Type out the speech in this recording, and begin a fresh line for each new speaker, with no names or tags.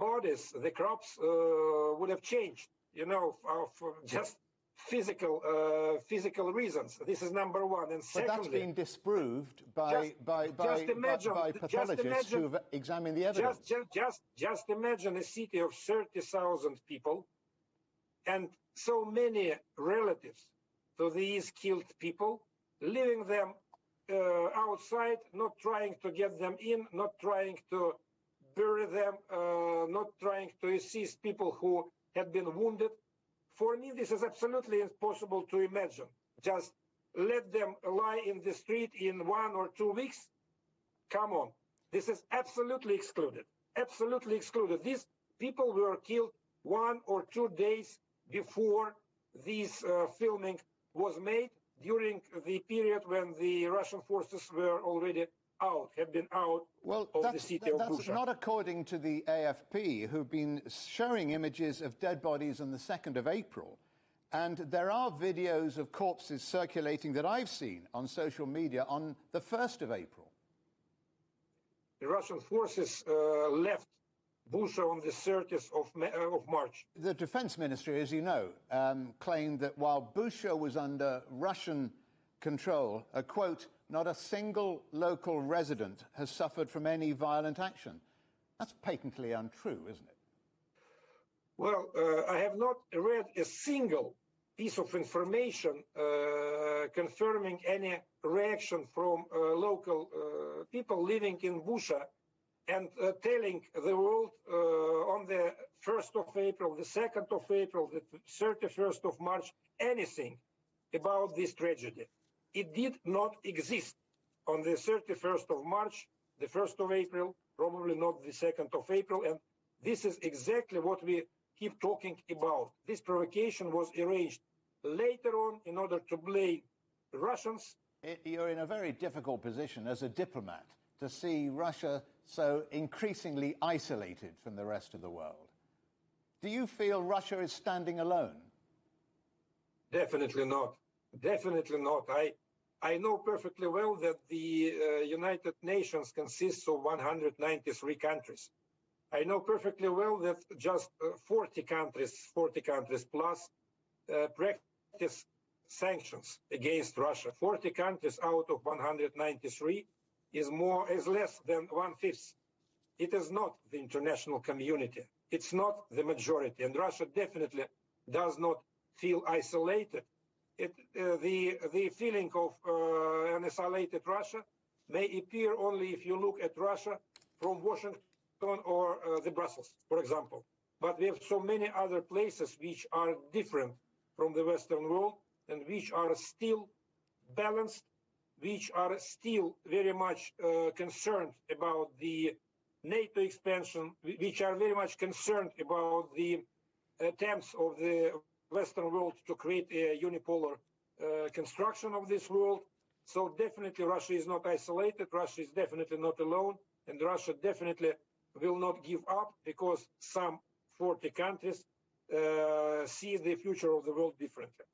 bodies, the crops would have changed, you know, for just physical reasons. This is number one. And secondly,
but that's been disproved by pathologists who have examined the evidence.
Just imagine a city of 30,000 people and so many relatives to these killed people, leaving them outside, not trying to get them in, not trying to bury them, not trying to assist people who had been wounded. For me, this is absolutely impossible to imagine. Just let them lie in the street in 1 or 2 weeks? Come on. This is absolutely excluded. Absolutely excluded. These people were killed 1 or 2 days before this filming was made, during the period when the Russian forces were already out, had been out of the city of Bucha.
That's not according to the AFP, who've been showing images of dead bodies on the 2nd of April. And there are videos of corpses circulating that I've seen on social media on the 1st of April.
The Russian forces left Bucha on the 30th of March.
The Defense Ministry, as you know, claimed that while Bucha was under Russian control, a quote, not a single local resident has suffered from any violent action. That's patently untrue, isn't it?
Well, I have not read a single piece of information confirming any reaction from local people living in Bucha and telling the world on the 1st of April, the 2nd of April, the 31st of March, anything about this tragedy. It did not exist on the 31st of March, the 1st of April, probably not the 2nd of April, and this is exactly what we keep talking about. This provocation was arranged later on in order to blame the Russians.
You're in a very difficult position as a diplomat to see Russia so increasingly isolated from the rest of the world. Do you feel Russia is standing alone?
Definitely not. Definitely not. I know perfectly well that the United Nations consists of 193 countries. I know perfectly well that just 40 countries plus practice sanctions against Russia. 40 countries out of 193 is less than 1/5. It is not the international community. It's not the majority. And Russia definitely does not feel isolated. The feeling of an isolated Russia may appear only if you look at Russia from Washington or the Brussels, for example. But we have so many other places which are different from the Western world and which are still balanced, which are still very much concerned about the NATO expansion, which are very much concerned about the attempts of the Western world to create a unipolar construction of this world. So definitely Russia is not isolated, Russia is definitely not alone, and Russia definitely will not give up because some 40 countries see the future of the world differently.